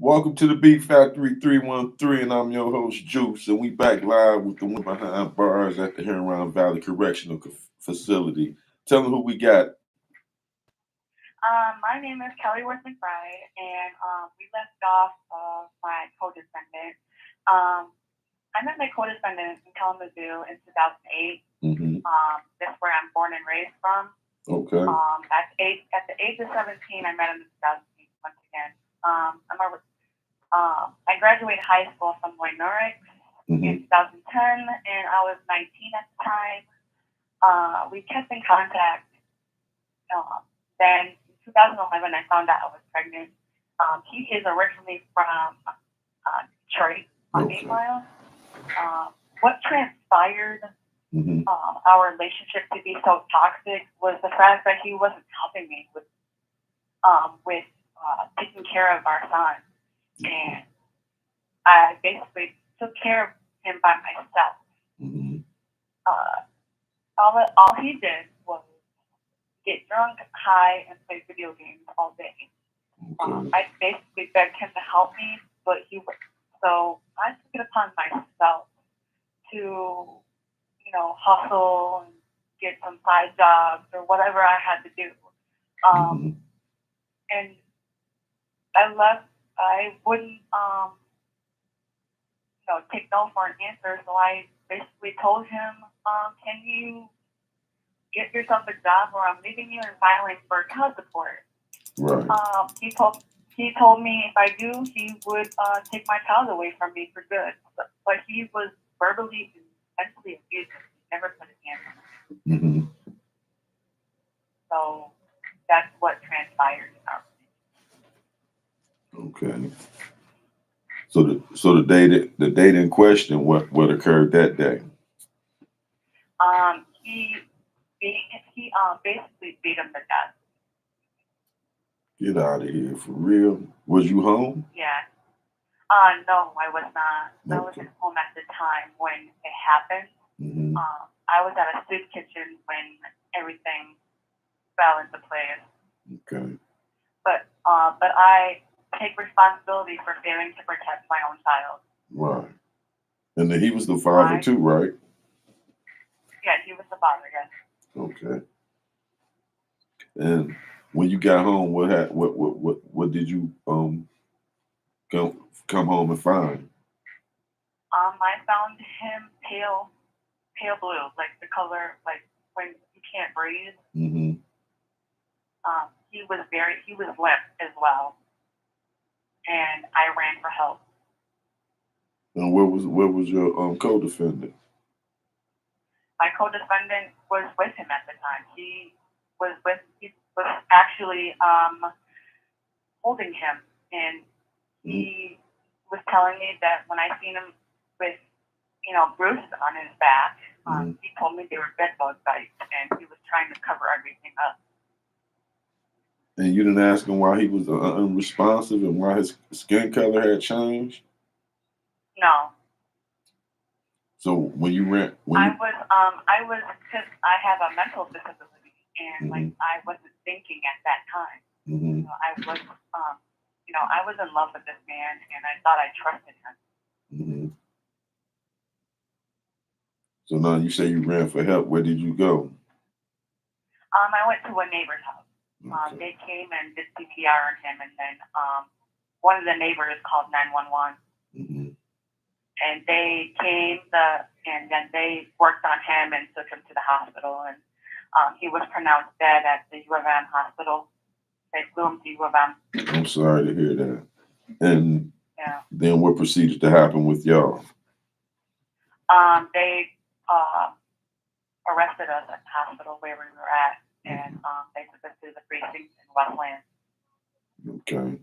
Welcome to the Beat Factory 313, and I'm your host, Juice, and we back live with the one behind bars at the Huron Valley Correctional Facility. Tell them who we got. My name is Kelly Worth McBride, and we left off my co-defendant. Um, I met my co-defendant in Kalamazoo in 2008. Mm-hmm. That's where I'm born and raised from. Okay. At the age of 17, I met him in 2008 once again. I graduated high school from Lloyd Norwich in 2010, and I was 19 at the time. We kept in contact. Then in 2011, I found out I was pregnant. He is originally from Detroit on 8 Mile. What transpired our relationship to be so toxic was the fact that he wasn't helping me with taking care of our son, and I basically took care of him by myself. All he did was get drunk, high, and play video games all day. I basically begged him to help me, but he would. So I took it upon myself to, hustle and get some side jobs or whatever I had to do. And I wouldn't, take no for an answer. So I basically told him, can you get yourself a job or I'm leaving you and filing for child support. Right. He told me if I do, he would take my child away from me for good. But he was verbally and mentally abusive. He never put his hands on me. So that's what transpired in our relationship. Okay. So the date in question, what occurred that day? He basically beat him to death. Get out of here, for real. Was you home? Yeah. No, I was not. Okay. I wasn't home at the time when it happened. I was at a soup kitchen when everything fell into place. Okay. But I take responsibility for failing to protect my own child. Right. And then he was the father too, right? Yeah, he was the father, yes. Okay. And when you got home, what did you come home and find? I found him pale blue, like the color, like when you can't breathe. He was limp as well, and I ran for help. And where was your co-defendant? My co-defendant was with him at the time. He was actually holding him, and he was telling me that when I seen him with, bruises on his back, he told me they were bed bug bites, and he was trying to cover everything up. And you didn't ask him why he was unresponsive and why his skin color had changed? No. So when you ran, I was because I have a mental disability, and I wasn't thinking at that time. I was, I was in love with this man, and I thought I trusted him. So now you say you ran for help. Where did you go? I went to a neighbor's house. Okay. They came and did CPR on him, and then one of the neighbors called 911. And they came, and then they worked on him and took him to the hospital, and he was pronounced dead at the U of M hospital. They flew him to U of M. I'm sorry to hear that. And then what proceeded to happen with y'all? They arrested us at the hospital where we were at, and they took us to the precinct in Westland. Okay.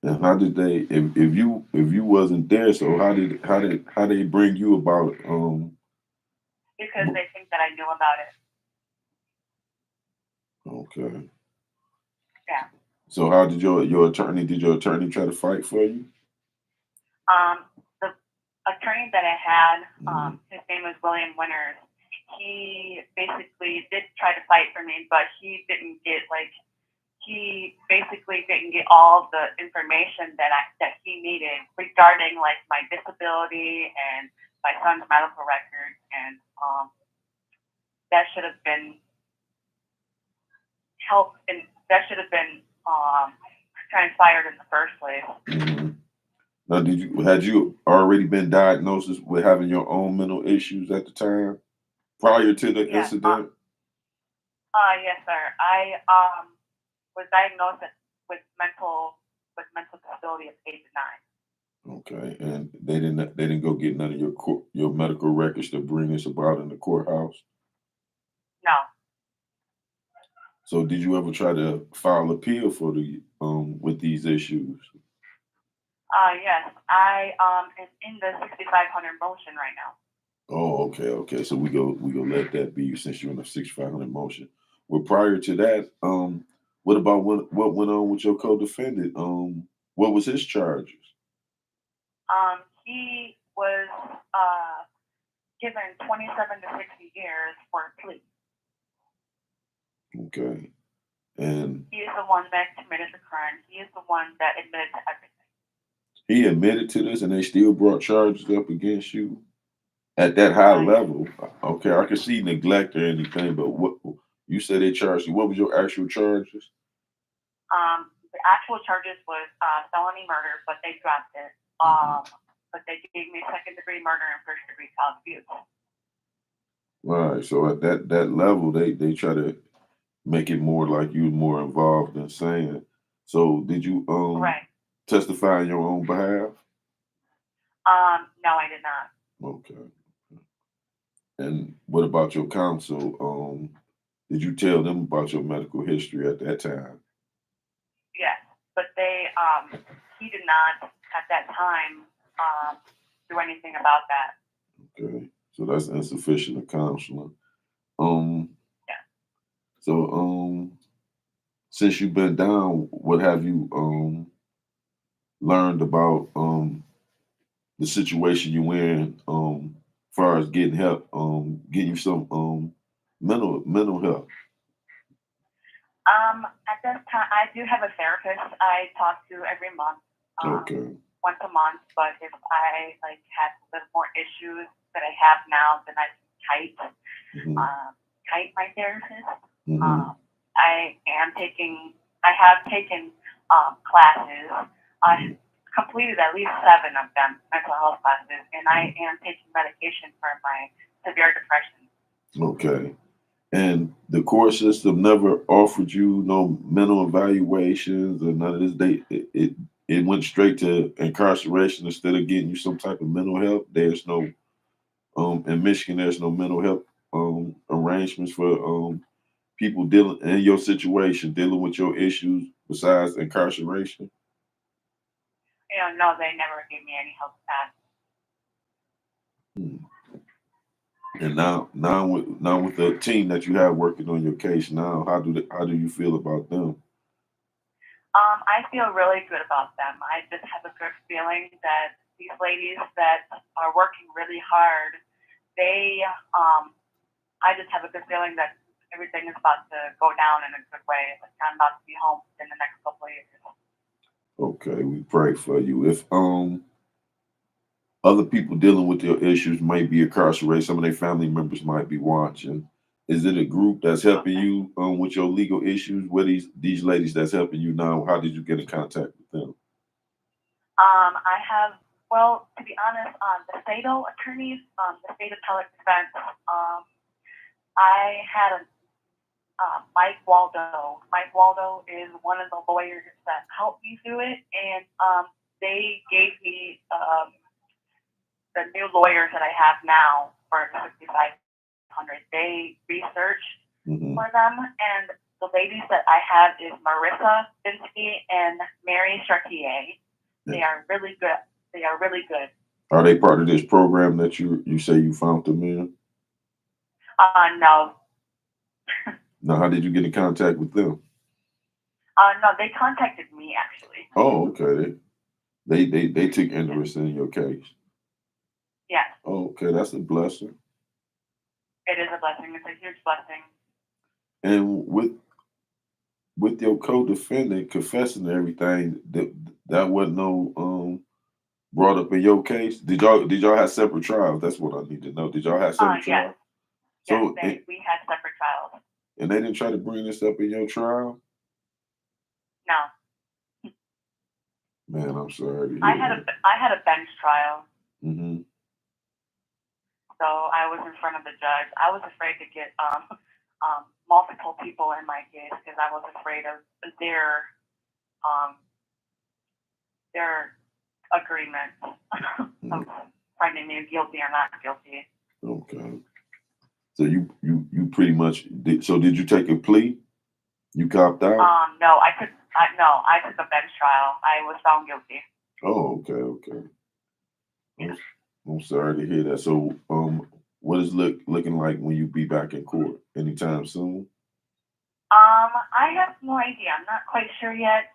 And how did they? If you wasn't there, so how they bring you about? Because they think that I knew about it. Okay. Yeah. So how did your attorney try to fight for you? The attorney that I had, his name was William Winters. He basically did try to fight for me, but he didn't get he basically didn't get all the information that he needed regarding like my disability and my son's medical records, and that should have been helped, and that should have been transpired in the first place. Mm-hmm. Now, had you already been diagnosed with having your own mental issues at the time prior to the Yes. incident? Yes, sir. I was diagnosed with mental disability at age 9. Okay, and they didn't go get none of your medical records to bring this about in the courthouse. No. So, did you ever try to file appeal for the with these issues? Yes. I am in the 6500 motion right now. Oh, okay. So we go let that be since you're in a 6500 motion. Well, prior to that, what about what went on with your co-defendant? What was his charges? He was given 27 to 60 years for a plea. Okay, and He is the one that committed the crime. He is the one that admitted to everything. he admitted to this, and they still brought charges up against you at that high level. Okay, I can see neglect or anything, but what you said they charged you? What was your actual charges? The actual charges was felony murder, but they dropped it. But they gave me second-degree murder and first-degree child abuse. Right. So at that level, they try to make it more like you more involved in saying. So did you Right. testify on your own behalf? No, I did not. Okay. And what about your counsel? Did you tell them about your medical history at that time? Yes, but he did not at that time do anything about that. Okay. So that's insufficient counseling. Yeah. So since you've been down, what have you learned about the situation you in, far as getting help, getting you some mental help? At this time, I do have a therapist I talk to every month. Okay. Once a month, but if I like have a little more issues that I have now, then I Mm-hmm. kite my therapist. Mm-hmm. I have taken classes. I completed at least 7 of them, mental health classes, and I am taking medication for my severe depression. Okay. And the court system never offered you no mental evaluations or none of this. It went straight to incarceration instead of getting you some type of mental help. There's no in Michigan. There's no mental health arrangements for people dealing in your situation, dealing with your issues besides incarceration. No, they never gave me any help with that. Hmm. And now with the team that you have working on your case now, how do you feel about them? I feel really good about them. I just have a good feeling that these ladies that are working really hard, I just have a good feeling that everything is about to go down in a good way. Like I'm about to be home in the next couple of years. Okay, we pray for you. If other people dealing with your issues might be incarcerated, some of their family members might be watching. Is it a group that's helping you with your legal issues? What these ladies that's helping you now? How did you get in contact with them? I have, well, to be honest, the state attorneys, the state appellate defense. I had Mike Waldo. Mike Waldo is one of the lawyers that helped me through it, and they gave me the new lawyers that I have now for 6500. They researched for them, and the ladies that I have is Marissa Binsky and Mary Chartier. They are really good. They are really good. Are they part of this program that you say you found them in? No. Now, how did you get in contact with them? No, they contacted me actually. Oh, okay. They took interest in your case. Yes. Oh, okay, that's a blessing. It is a blessing. It's a huge blessing. And with your co-defendant confessing to everything, that wasn't no brought up in your case. Did y'all have separate trials? That's what I need to know. Did y'all have separate Yes, trials? yes, So we had separate trials. and they didn't try to bring this up in your trial? No, Man, I'm sorry to I hear had that. I had a bench trial, Mm-hmm. so I was in front of the judge. I was afraid to get multiple people in my case because I was afraid of um, their agreement of finding me guilty or not guilty. Okay. So you pretty much did. So did you take a plea? You copped out? No, I took a bench trial. I was found guilty. Oh, okay. Yeah. I'm sorry to hear that. So what is looking like when you be back in court? Anytime soon? I have no idea. I'm not quite sure yet.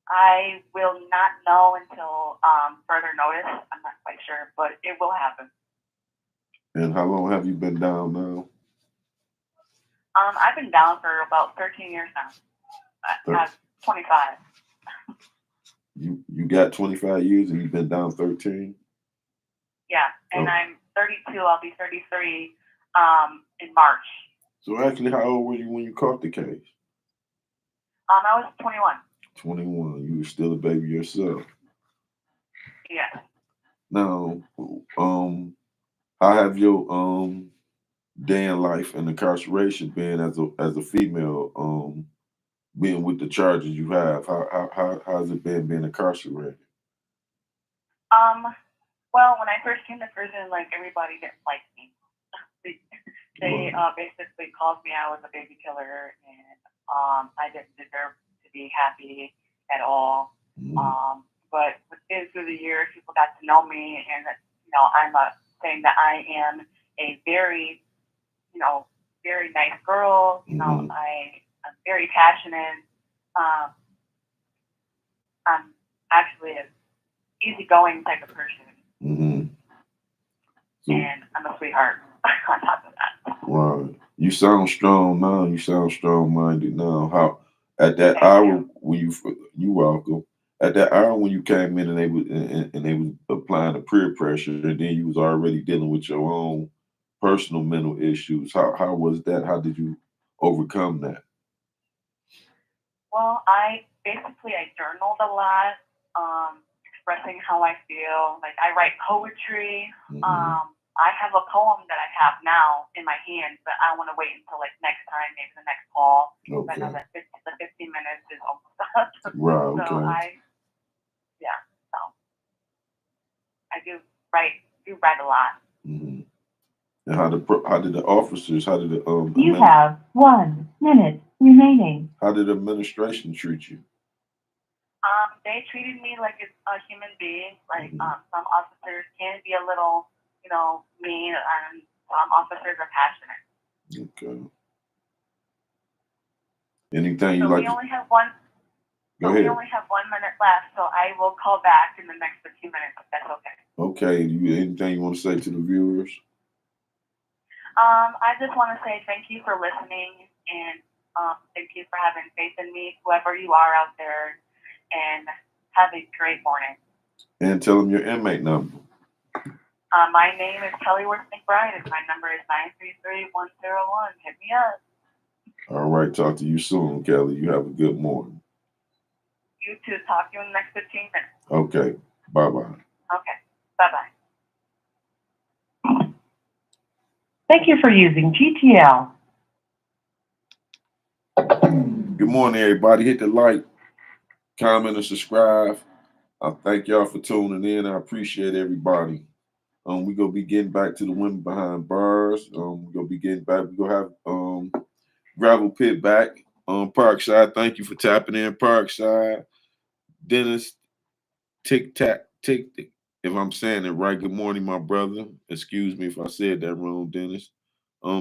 I will not know until further notice. I'm not quite sure, but it will happen. And how long have you been down now? I've been down for about 13 years now. I'm 25. You got 25 years and you've been down 13? Yeah, and Oh. I'm 32. I'll be 33 in March. So actually, how old were you when you caught the case? I was 21. 21. You were still a baby yourself. Yeah. Now, how have your day in life and incarceration been as a female, being with the charges you have? How's it been being incarcerated? Well, when I first came to prison, like everybody didn't like me. They basically called me I was a baby killer, and I didn't deserve to be happy at all. Mm-hmm. But through the years, people got to know me, and I'm saying that I am a very, very nice girl. Mm-hmm. I'm very passionate. I'm actually an easygoing type of person. Mm-hmm. So, and I'm a sweetheart on top of that. Right. You sound strong now. You sound strong-minded now. How at that Thank hour you. when you welcome. At that hour when you came in and they was applying the peer pressure, and then you was already dealing with your own personal mental issues. How was that? How did you overcome that? Well, I journaled a lot, expressing how I feel. Like I write poetry. Mm-hmm. I have a poem that I have now in my hands, but I want to wait until like next time, maybe the next call. Okay. I know that the 15 minutes is almost up. Right. Okay. So so I do write a lot. Mm-hmm. And how did the officers? How did the You have 1 minute remaining. How did the administration treat you? They treated me like a human being. Like some officers can be a little, mean, and some officers are passionate. Okay. Anything you So like? We only have 1 minute left, so I will call back in the next 15 minutes if that's okay. Okay. Anything you want to say to the viewers? I just want to say thank you for listening, and thank you for having faith in me, whoever you are out there, and have a great morning. And tell them your inmate number. My name is Kelly Worth McBride, and my number is 933-101. Hit me up. All right. Talk to you soon, Kelly. You have a good morning. You too. Talk to you in the next 15 minutes. Okay. Bye-bye. Okay. Bye-bye. Thank you for using GTL. Good morning, everybody. Hit the like, comment, and subscribe. I thank y'all for tuning in. I appreciate everybody. We're gonna be getting back to the women behind bars. We're gonna be getting back. We're gonna have Gravel Pit back on Parkside. Thank you for tapping in, Parkside. Dennis, Tic Tac, Tic. If I'm saying it right, good morning, my brother. Excuse me if I said that wrong, Dennis.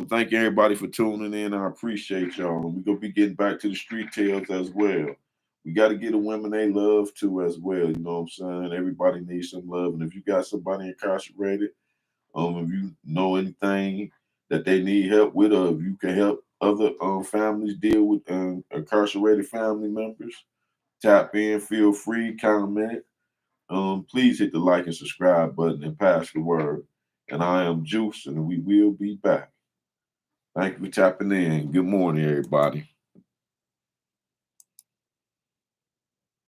Thank you everybody for tuning in. I appreciate y'all. We're gonna be getting back to the street tales as well. We got to get the women they love too as well. You know what I'm saying? Everybody needs some love. And if you got somebody incarcerated, if you know anything that they need help with, or if you can help other families deal with incarcerated family members, tap in, feel free, comment. Please hit the like and subscribe button and pass the word. And I am Juice, and we will be back. Thank you for tapping in. Good morning, everybody.